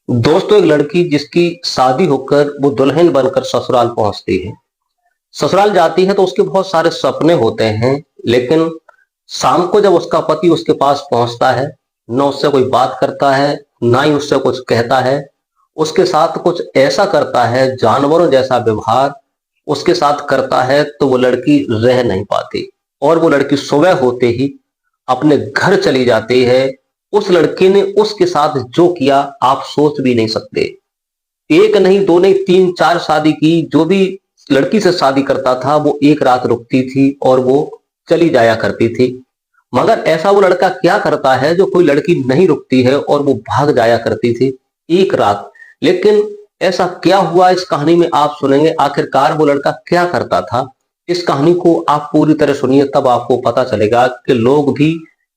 दोस्तों, एक लड़की जिसकी शादी होकर वो दुल्हन बनकर ससुराल पहुंचती है। ससुराल जाती है तो उसके बहुत सारे सपने होते हैं। लेकिन शाम को जब उसका पति उसके पास पहुंचता है, न उससे कोई बात करता है, ना ही उससे कुछ कहता है। उसके साथ कुछ ऐसा करता है, जानवरों जैसा व्यवहार उसके साथ करता है, तो वो लड़की रह नहीं पाती और वो लड़की सुबह होते ही अपने घर चली जाती है। उस लड़के ने उसके साथ जो किया आप सोच भी नहीं सकते। एक नहीं, दो नहीं, तीन चार शादी की। जो भी लड़की से शादी करता था वो एक रात रुकती थी और वो चली जाया करती थी। मगर ऐसा वो लड़का क्या करता है जो कोई लड़की नहीं रुकती है और वो भाग जाया करती थी एक रात। लेकिन ऐसा क्या हुआ इस कहानी में आप सुनेंगे। आखिरकार वो लड़का क्या करता था, इस कहानी को आप पूरी तरह सुनिए, तब आपको पता चलेगा कि लोग भी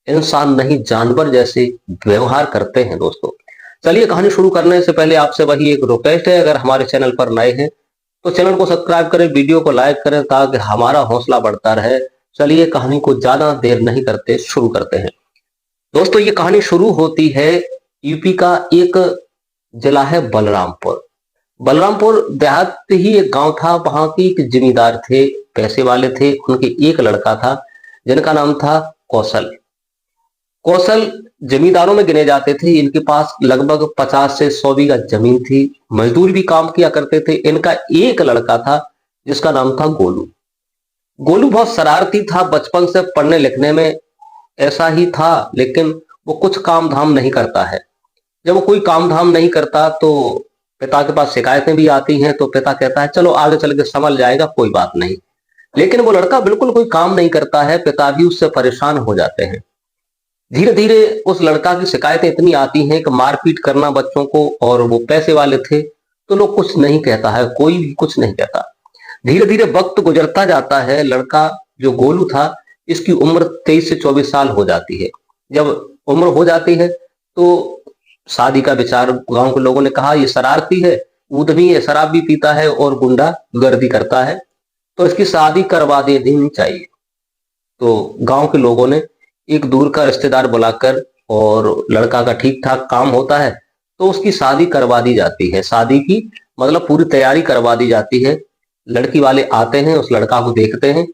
इंसान नहीं जानवर जैसे व्यवहार करते हैं। दोस्तों, चलिए कहानी शुरू करने से पहले आपसे वही एक रिक्वेस्ट है, अगर हमारे चैनल पर नए हैं तो चैनल को सब्सक्राइब करें, वीडियो को लाइक करें ताकि हमारा हौसला बढ़ता रहे। चलिए कहानी को ज्यादा देर नहीं करते शुरू करते हैं। दोस्तों, ये कहानी शुरू होती है यूपी का एक जिला है बलरामपुर। बलरामपुर देहात ही एक गांव था। वहां के एक जमींदार थे, पैसे वाले थे। उनके एक लड़का था जिनका नाम था कौशल। कौशल जमींदारों में गिने जाते थे। इनके पास लगभग 50 से 100 बीघा जमीन थी। मजदूर भी काम किया करते थे। इनका एक लड़का था जिसका नाम था गोलू। गोलू बहुत शरारती था, बचपन से पढ़ने लिखने में ऐसा ही था। लेकिन वो कुछ काम धाम नहीं करता है। जब वो कोई काम धाम नहीं करता तो पिता के पास शिकायतें भी आती हैं, तो पिता कहता है चलो आगे चल के संभल जाएगा, कोई बात नहीं। लेकिन वो लड़का बिल्कुल कोई काम नहीं करता है। पिता भी उससे परेशान हो जाते हैं। धीरे धीरे उस लड़का की शिकायतें इतनी आती हैं कि मारपीट करना बच्चों को, और वो पैसे वाले थे तो लोग कुछ नहीं कहता है, कोई भी कुछ नहीं कहता। धीरे धीरे वक्त गुजरता जाता है। लड़का जो गोलू था, इसकी उम्र 23 से 24 साल हो जाती है। जब उम्र हो जाती है तो शादी का विचार गांव के लोगों ने कहा, ये शरारती है, उद्यमी है, शराब भी पीता है और गुंडा गर्दी करता है, तो इसकी शादी करवा देनी चाहिए। तो गांव के लोगों ने एक दूर का रिश्तेदार बुलाकर, और लड़का का ठीक ठाक काम होता है तो उसकी शादी करवा दी जाती है। शादी की मतलब पूरी तैयारी करवा दी जाती है। लड़की वाले आते हैं, उस लड़का को देखते हैं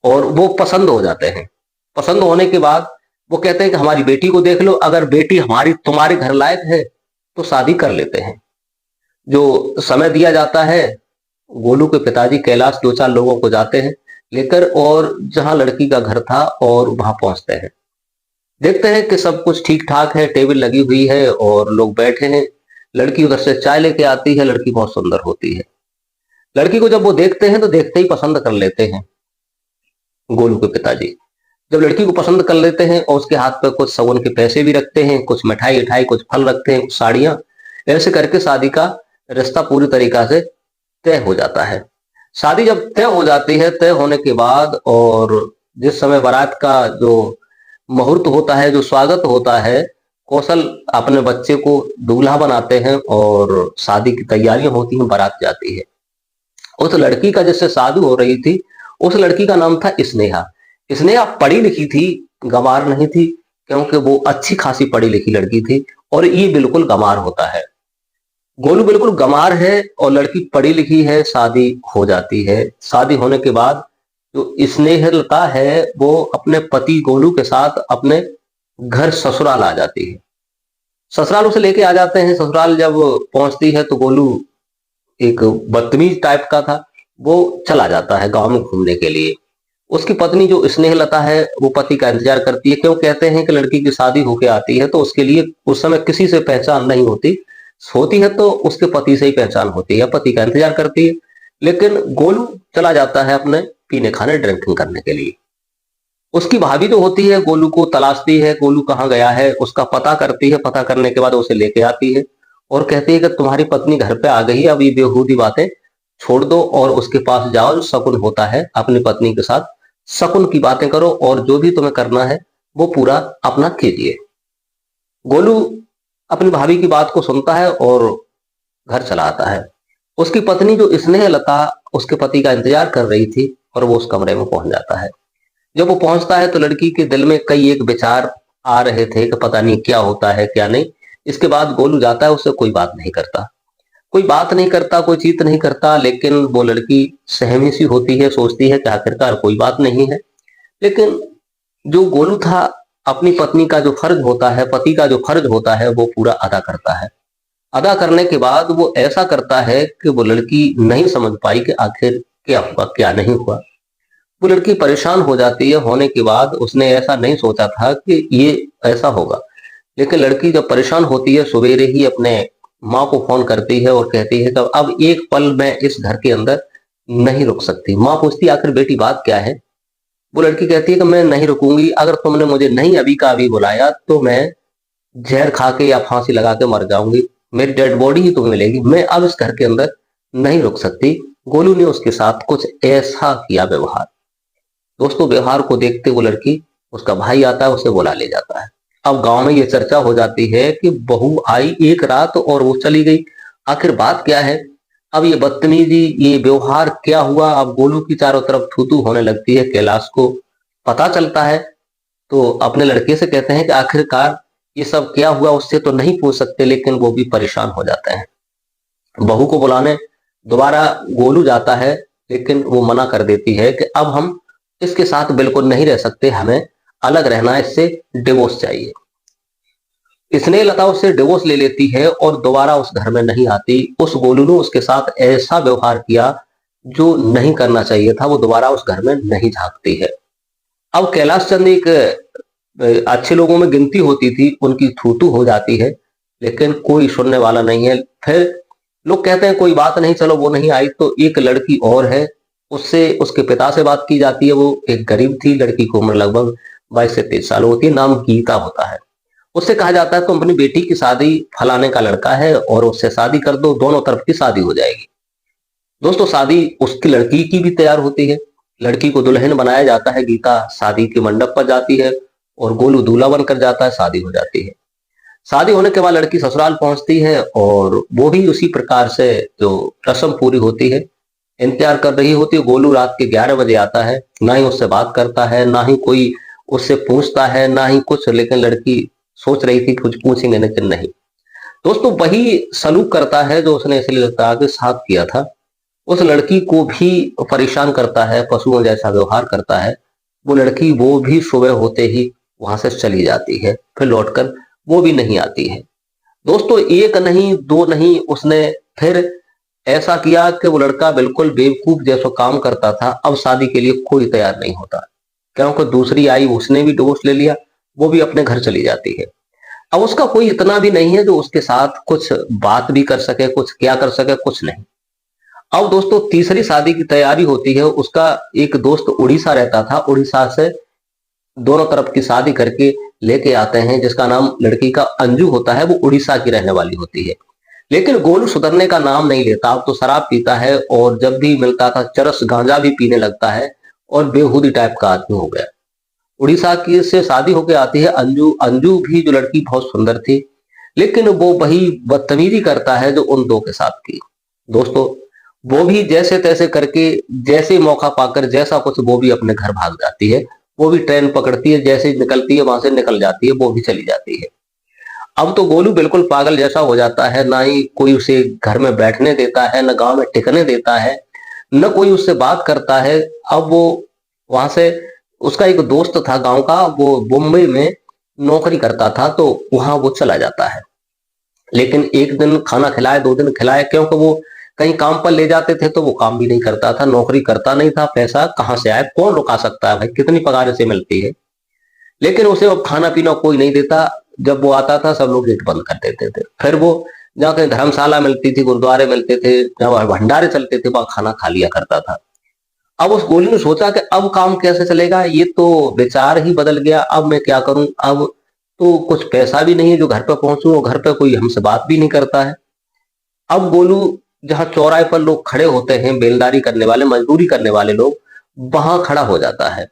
और वो पसंद हो जाते हैं। पसंद होने के बाद वो कहते हैं कि हमारी बेटी को देख लो, अगर बेटी हमारी तुम्हारे घर लायक है तो शादी कर लेते हैं। जो समय दिया जाता है, गोलू के पिताजी कैलाश दो चार लोगों को जाते हैं लेकर, और जहां लड़की का घर था और वहां पहुंचते हैं। देखते हैं कि सब कुछ ठीक ठाक है, टेबल लगी हुई है और लोग बैठे हैं। लड़की उधर से चाय लेके आती है। लड़की बहुत सुंदर होती है। लड़की को जब वो देखते हैं तो देखते ही पसंद कर लेते हैं गोलू के पिताजी। जब लड़की को पसंद कर लेते हैं और उसके हाथ पर कुछ सगुन के पैसे भी रखते हैं, कुछ मिठाई उठाई, कुछ फल रखते हैं, कुछ साड़ियां, ऐसे करके शादी का रिश्ता पूरी तरीका से तय हो जाता है। शादी जब तय हो जाती है, तय होने के बाद और जिस समय बारात का जो मुहूर्त होता है, जो स्वागत होता है, कौशल अपने बच्चे को दूल्हा बनाते हैं और शादी की तैयारियां होती हैं, बारात जाती है। उस लड़की का जिससे शादी हो रही थी, उस लड़की का नाम था स्नेहा। स्नेहा पढ़ी लिखी थी, गंवार नहीं थी, क्योंकि वो अच्छी खासी पढ़ी लिखी लड़की थी और ये बिल्कुल गंवार होता है। गोलू बिल्कुल गंवार है और लड़की पढ़ी लिखी है। शादी हो जाती है। शादी होने के बाद जो स्नेहलता है वो अपने पति गोलू के साथ अपने घर ससुराल आ जाती है। ससुराल उसे लेके आ जाते हैं। ससुराल जब पहुंचती है तो गोलू एक बदतमीज टाइप का था। वो चला जाता है गांव में घूमने के लिए। उसकी पत्नी जो स्नेहलता है वो पति का इंतजार करती है। क्यों कहते हैं कि लड़की की शादी होके आती है तो उसके लिए उस समय किसी से पहचान नहीं होती, होती है तो उसके पति से ही पहचान होती है, पति का इंतजार करती है। लेकिन गोलू चला जाता है अपने पीने खाने, ड्रिंकिंग करने के लिए। उसकी भाभी जो होती है गोलू को तलाशती है, गोलू कहाँ गया है उसका पता करती है। पता करने के बाद उसे लेके आती है और कहती है कि तुम्हारी पत्नी घर पे आ गई है, अब ये बेहूदी बातें छोड़ दो और उसके पास जाओ। शकुन होता है, अपनी पत्नी के साथ शकुन की बातें करो और जो भी तुम्हें करना है वो पूरा अपना कीजिए। गोलू अपनी भाभी की बात को सुनता है और घर चला आता है। उसकी पत्नी जो स्नेहलता उसके पति का इंतजार कर रही थी और वो उस कमरे में पहुंच जाता है। जब वो पहुंचता है तो लड़की के दिल में कई एक विचार आ रहे थे कि पता नहीं क्या होता है क्या नहीं। इसके बाद गोलू जाता है, उससे कोई बात नहीं करता, कोई बात नहीं करता, कोई चीत नहीं करता। लेकिन वो लड़की सहमी सी होती है, सोचती है कि आखिरकार कोई बात नहीं है। लेकिन जो गोलू था, अपनी पत्नी का जो फर्ज होता है, पति का जो फर्ज होता है, वो पूरा अदा करता है। अदा करने के बाद वो ऐसा करता है कि वो लड़की नहीं समझ पाई कि आखिर क्या हुआ क्या नहीं हुआ। वो लड़की परेशान हो जाती है। होने के बाद उसने ऐसा नहीं सोचा था कि ये ऐसा होगा। लेकिन लड़की जब परेशान होती है, सवेरे ही अपने माँ को फोन करती है और कहती है कि अब एक पल मैं इस घर के अंदर नहीं रुक सकती। माँ पूछती है आखिर बेटी बात क्या है। वो लड़की कहती है कि मैं नहीं रुकूंगी, अगर तुमने मुझे नहीं अभी का अभी बुलाया तो मैं जहर खा के या फांसी लगा के मर जाऊंगी, मेरी डेड बॉडी ही तुम्हें मिलेगी, मैं अब इस घर के अंदर नहीं रुक सकती। गोलू ने उसके साथ कुछ ऐसा किया व्यवहार। दोस्तों, व्यवहार को देखते वो लड़की, उसका भाई आता है, उसे बुला ले जाता है। अब गांव में ये चर्चा हो जाती है कि बहू आई एक रात और वो चली गई, आखिर बात क्या है। अब ये बदतमीजी, ये व्यवहार क्या हुआ। अब गोलू की चारों तरफ थू थू होने लगती है। कैलाश को पता चलता है तो अपने लड़के से कहते हैं कि आखिरकार ये सब क्या हुआ, उससे तो नहीं पूछ सकते। लेकिन वो भी परेशान हो जाते हैं। बहू को बुलाने दोबारा गोलू जाता है, लेकिन वो मना कर देती है कि अब हम इसके साथ बिल्कुल नहीं रह सकते, हमें अलग रहना है, इससे डिवोर्स चाहिए। स्नेहलता उससे डिवोर्स ले लेती है और दोबारा उस घर में नहीं आती। उस गोलू ने उसके साथ ऐसा व्यवहार किया जो नहीं करना चाहिए था। वो दोबारा उस घर में नहीं झांकती है। अब कैलाश चंद एक अच्छे लोगों में गिनती होती थी, उनकी थूतू हो जाती है, लेकिन कोई सुनने वाला नहीं है। फिर लोग कहते हैं कोई बात नहीं, चलो वो नहीं आई तो एक लड़की और है, उससे उसके पिता से बात की जाती है। वो एक गरीब थी, लड़की की उम्र लगभग 22 से 23 साल होती है, नाम गीता होता है। उससे कहा जाता है तुम अपनी बेटी की शादी फलाने का लड़का है और उससे शादी कर दो, दोनों तरफ की शादी हो जाएगी। दोस्तों, शादी उसकी लड़की की भी तैयार होती है, लड़की को दुल्हन बनाया जाता है। गीता शादी के मंडप पर जाती है और गोलू दूल्हा बनकर जाता है, शादी हो जाती है। शादी होने के बाद लड़की ससुराल पहुंचती है और वो भी उसी प्रकार से जो रस्म पूरी होती है इंतजार कर रही होती है। गोलू रात के 11 बजे आता है, ना ही उससे बात करता है, ना ही कोई उससे पूछता है, ना ही कुछ। लेकिन लड़की सोच रही थी कुछ पूछेंगे, लेकिन नहीं। दोस्तों, वही सलूक करता है जो उसने इसलिए के साथ किया था। उस लड़की को भी परेशान करता है, पशुओं जैसा व्यवहार करता है। वो लड़की वो भी सुबह होते ही वहां से चली जाती है, फिर लौटकर वो भी नहीं आती है। दोस्तों, एक नहीं दो नहीं, उसने फिर ऐसा किया कि वो लड़का बिल्कुल बेवकूफ जैसा काम करता था। अब शादी के लिए कोई तैयार नहीं होता, क्योंकि दूसरी आई, उसने भी डिवोर्स ले लिया, वो भी अपने घर चली जाती है। अब उसका कोई इतना भी नहीं है जो उसके साथ कुछ बात भी कर सके, कुछ क्या कर सके, कुछ नहीं। अब दोस्तों, तीसरी शादी की तैयारी होती है। उसका एक दोस्त उड़ीसा रहता था, उड़ीसा से दोनों तरफ की शादी करके लेके आते हैं, जिसका नाम लड़की का अंजू होता है, वो उड़ीसा की रहने वाली होती है। लेकिन गोलू सुधरने का नाम नहीं लेता। अब तो शराब पीता है और जब भी मिलता था चरस गांजा भी पीने लगता है और बेहूदी टाइप का आदमी हो गया। उड़ीसा की से शादी होकर आती है अंजू। अंजू भी जो लड़की बहुत सुंदर थी, लेकिन वो वही बदतमीजी करता है जो उन दो के साथ की। दोस्तों, वो भी जैसे तैसे करके, जैसे मौका पाकर, जैसा कुछ, वो भी अपने घर भाग जाती है। वो भी ट्रेन पकड़ती है, जैसे निकलती है वहां से निकल जाती है, वो भी चली जाती है। अब तो गोलू बिल्कुल पागल जैसा हो जाता है, ना ही कोई उसे घर में बैठने देता है, न गांव में टिकने देता है, न कोई उससे बात करता है। अब वो वहां से, उसका एक दोस्त था गांव का, वो मुंबई में नौकरी करता था, तो वहां वो चला जाता है। लेकिन एक दिन खाना खिलाए, 2 दिन खिलाए, क्योंकि वो कहीं काम पर ले जाते थे तो वो काम भी नहीं करता था, नौकरी करता नहीं था, पैसा कहाँ से आए, कौन रुका सकता है भाई, कितनी पगार से मिलती है। लेकिन उसे अब खाना पीना कोई नहीं देता। जब वो आता था सब लोग गेट बंद कर देते थे। फिर वो जहाँ कहीं धर्मशाला मिलती थी, गुरुद्वारे मिलते थे, जहाँ भंडारे चलते थे, वहां खाना खा लिया करता था। अब उस गोली ने सोचा कि अब काम कैसे चलेगा, ये तो विचार ही बदल गया, अब मैं क्या करूं। अब तो कुछ पैसा भी नहीं है जो घर पे पहुंचूं, और घर पे कोई हमसे बात भी नहीं करता है। अब गोलू जहाँ चौराहे पर लोग खड़े होते हैं, बेलदारी करने वाले, मजदूरी करने वाले लोग, वहां खड़ा हो जाता है।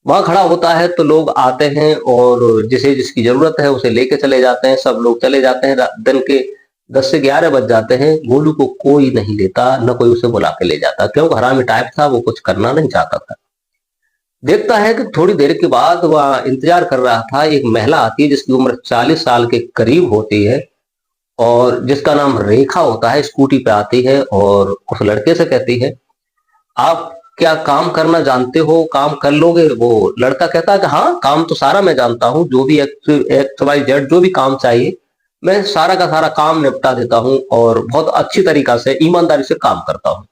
वहां खड़ा होता है तो लोग आते हैं और जिसे जिसकी जरूरत है उसे लेके चले जाते हैं। सब लोग चले जाते हैं, दिन के 10 से 11 बज जाते हैं। गोलू को कोई नहीं लेता, न कोई उसे बुला के ले जाता, क्योंकि हरामी टाइप था, वो कुछ करना नहीं चाहता था। देखता है कि थोड़ी देर के बाद वह इंतजार कर रहा था, एक महिला आती है जिसकी उम्र 40 साल के करीब होती है और जिसका नाम रेखा होता है। स्कूटी पे आती है और उस लड़के से कहती है, आप क्या काम करना जानते हो, काम कर लोगे? वो लड़का कहता है कि हाँ, काम तो सारा मैं जानता हूँ, जो भी एक्स वाई जेड जो भी काम चाहिए मैं सारा का सारा काम निपटा देता हूँ और बहुत अच्छी तरीका से ईमानदारी से काम करता हूँ।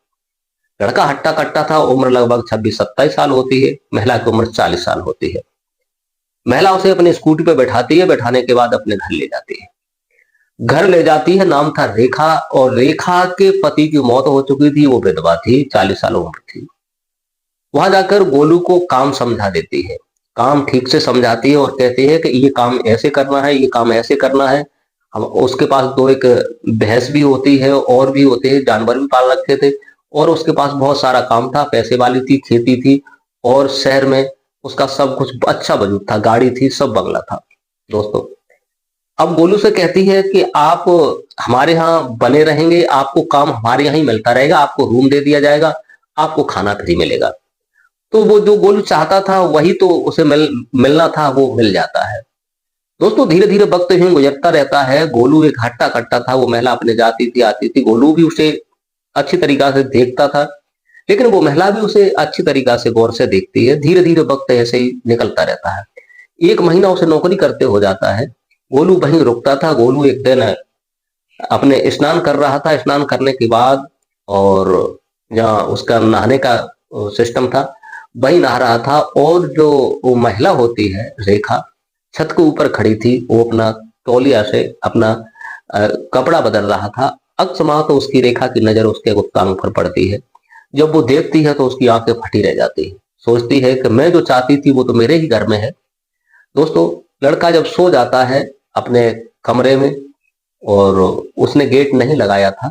लड़का हट्टा कट्टा था, उम्र लगभग 26-27 साल होती है, महिला की उम्र 40 साल होती है। महिला उसे अपनी स्कूटी पे बैठाती है, बैठाने के बाद अपने घर ले जाती है। घर ले जाती है, नाम था रेखा, और रेखा के पति की मौत हो चुकी थी, वो विधवा थी, 40 साल उम्र थी। वहां जाकर गोलू को काम समझा देती है, काम ठीक से समझाती है और कहती है कि ये काम ऐसे करना है, ये काम ऐसे करना है। हम उसके पास दो एक भैंस भी होती है और भी होते हैं, जानवर भी पाल रखे थे और उसके पास बहुत सारा काम था, पैसे वाली थी, खेती थी और शहर में उसका सब कुछ अच्छा वजूद था, गाड़ी थी, सब बंगला था। दोस्तों, अब गोलू से कहती है कि आप हमारे यहाँ बने रहेंगे, आपको काम हमारे यहाँ ही मिलता रहेगा, आपको रूम दे दिया जाएगा, आपको खाना फ्री मिलेगा। तो वो जो गोलू चाहता था वही तो उसे मिलना था, वो मिल जाता है। दोस्तों, धीरे धीरे वक्त यूं गुजरता रहता है। गोलू एक हट्टा कट्टा था, वो महिला अपने जाती थी आती थी, गोलू भी उसे अच्छी तरीका से देखता था, लेकिन वो महिला भी उसे अच्छी तरीका से गौर से देखती है। धीरे धीरे वक्त ऐसे ही निकलता रहता है। एक महीना उसे नौकरी करते हो जाता है। गोलू वहीं रुकता था। गोलू एक दिन अपने स्नान कर रहा था, स्नान करने के बाद और जहाँ उसका नहाने का सिस्टम था वही नहा रहा था, और जो वो महिला होती है रेखा छत के ऊपर खड़ी थी, वो अपना तौलिया से अपना कपड़ा बदल रहा था। अकस्मात तो उसकी रेखा की नजर उसके गुप्तांग पर पड़ती है। जब वो देखती है तो उसकी आंखें फटी रह जाती है, सोचती है कि मैं जो चाहती थी वो तो मेरे ही घर में है। दोस्तों, लड़का जब सो जाता है अपने कमरे में और उसने गेट नहीं लगाया था,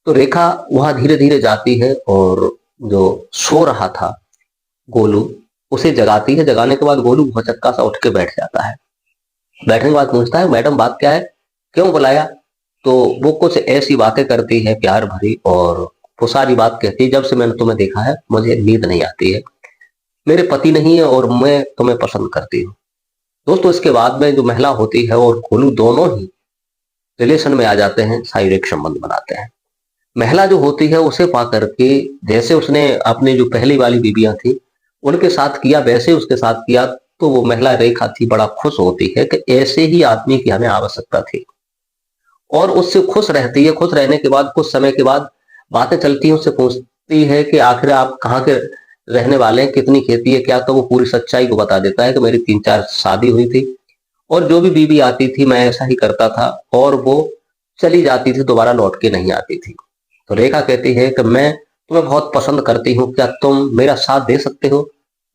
तो रेखा वहां धीरे धीरे जाती है और जो सो रहा था गोलू उसे जगाती है। जगाने के बाद गोलू भौचक्का सा उठ के बैठ जाता है। बैठने के बाद पूछता है, मैडम बात क्या है, क्यों बुलाया? तो वो कुछ ऐसी बातें करती है प्यार भरी, और वो सारी बात कहती है, जब से मैंने तुम्हें देखा है मुझे नींद नहीं आती है, मेरे पति नहीं है और मैं तुम्हें पसंद करती हूँ। दोस्तों, इसके बाद में जो महिला होती है और गोलू दोनों ही रिलेशन में आ जाते हैं, शारीरिक संबंध बनाते हैं। महिला जो होती है उसे पा करके जैसे उसने अपनी जो पहली वाली बीबियां थी उनके साथ किया वैसे उसके साथ किया, तो वो महिला रेखा थी बड़ा खुश होती है कि ऐसे ही आदमी की हमें आवश्यकता थी, और उससे खुश रहती है। खुश रहने के बाद कुछ समय के बाद बातें चलती हैं, उससे पूछती है कि आखिर आप कहाँ के रहने वाले हैं, कितनी खेती है क्या? तो वो पूरी सच्चाई को बता देता है कि मेरी 3-4 शादी हुई थी और जो भी बीबी आती थी मैं ऐसा ही करता था और वो चली जाती थी, दोबारा लौट के नहीं आती थी। तो रेखा कहती है कि मैं तुम्हें बहुत पसंद करती हूँ, क्या तुम मेरा साथ दे सकते हो?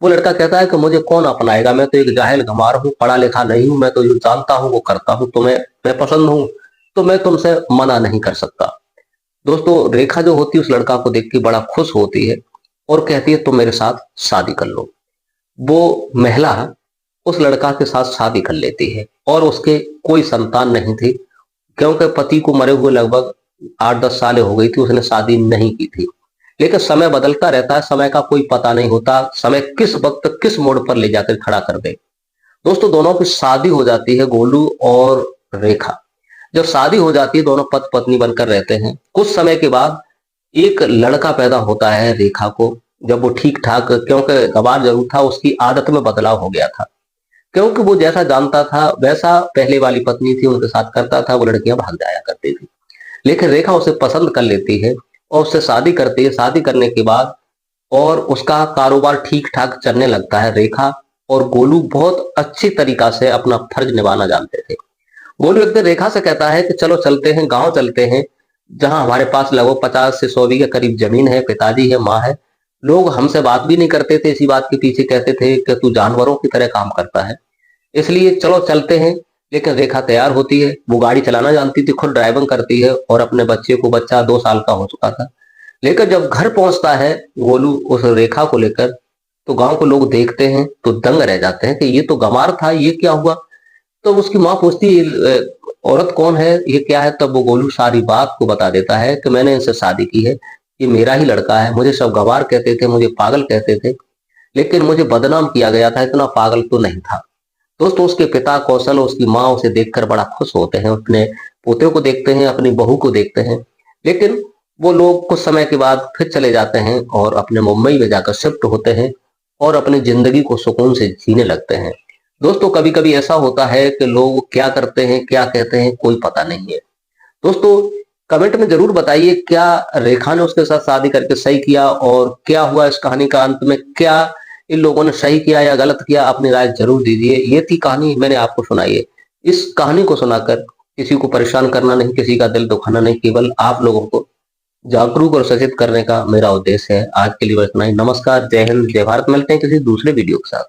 वो लड़का कहता है कि मुझे कौन अपनाएगा, मैं तो एक जाहिल गंवार हूँ, पढ़ा लिखा नहीं हूँ, मैं तो जो जानता हूँ वो करता हूँ, तुम्हें मैं पसंद हूँ तो मैं तुमसे मना नहीं कर सकता। दोस्तों, रेखा जो होती है उस लड़का को देख के बड़ा खुश होती है और कहती है तुम मेरे साथ शादी कर लो। वो महिला उस लड़का के साथ शादी कर लेती है और उसके कोई संतान नहीं थी, क्योंकि पति को मरे हुए लगभग 8-10 साल हो गई थी, उसने शादी नहीं की थी। लेकिन समय बदलता रहता है, समय का कोई पता नहीं होता, समय किस वक्त किस मोड़ पर ले जाकर खड़ा कर दे। दोस्तों, दोनों की शादी हो जाती है, गोलू और रेखा। जब शादी हो जाती है दोनों पति पत्नी बनकर रहते हैं। कुछ समय के बाद एक लड़का पैदा होता है रेखा को। जब वो ठीक ठाक, क्योंकि गवार जरूर था, उसकी आदत में बदलाव हो गया था, क्योंकि वो जैसा जानता था वैसा पहले वाली पत्नी थी उनके साथ करता था, वो लड़कियां भाग जाया करती थी। लेकिन रेखा उसे पसंद कर लेती है और उससे शादी करती है। शादी करने के बाद और उसका कारोबार ठीक ठाक चलने लगता है। रेखा और गोलू बहुत अच्छी तरीका से अपना फर्ज निभाना जानते थे। गोलू एक दिन रेखा से कहता है कि चलो चलते हैं, गांव चलते हैं, जहां हमारे पास लगभग 50 से 100 बीघे करीब जमीन है, पिताजी है, माँ है। लोग हमसे बात भी नहीं करते थे, इसी बात के पीछे कहते थे कि तू जानवरों की तरह काम करता है, इसलिए चलो चलते हैं। लेकिन रेखा तैयार होती है, वो गाड़ी चलाना जानती थी, खुद ड्राइविंग करती है और अपने बच्चे को, बच्चा 2 साल का हो चुका था। लेकर जब घर पहुंचता है गोलू उस रेखा को लेकर, तो गांव के लोग देखते हैं तो दंग रह जाते हैं कि ये तो गंवार था, ये क्या हुआ? तो उसकी माँ पूछती है औरत कौन है, ये क्या है? तब वो गोलू सारी बात को बता देता है कि मैंने इनसे शादी की है, ये मेरा ही लड़का है, मुझे सब गंवार कहते थे, मुझे पागल कहते थे, लेकिन मुझे बदनाम किया गया था, इतना पागल तो नहीं था। दोस्तों, उसके पिता कौशल और उसकी माँ उसे देखकर बड़ा खुश होते हैं, अपने पोते को देखते हैं, अपनी बहू को देखते हैं। लेकिन वो लोग कुछ समय के बाद फिर चले जाते हैं और अपने मुंबई में जाकर शिफ्ट होते हैं और अपनी जिंदगी को सुकून से जीने लगते हैं। दोस्तों, कभी कभी ऐसा होता है कि लोग क्या करते हैं, क्या कहते हैं, कोई पता नहीं है। दोस्तों, कमेंट में जरूर बताइए, क्या रेखा ने उसके साथ शादी करके सही किया, और क्या हुआ इस कहानी का अंत में? क्या इन लोगों ने सही किया या गलत किया? अपनी राय जरूर दीजिए। ये थी कहानी, मैंने आपको सुनाई है। इस कहानी को सुनाकर किसी को परेशान करना नहीं, किसी का दिल दुखाना नहीं, केवल आप लोगों को जागरूक और सचेत करने का मेरा उद्देश्य है। आज के लिए बस इतना ही। नमस्कार, जय हिंद, जय भारत। मिलते हैं किसी दूसरे वीडियो के साथ।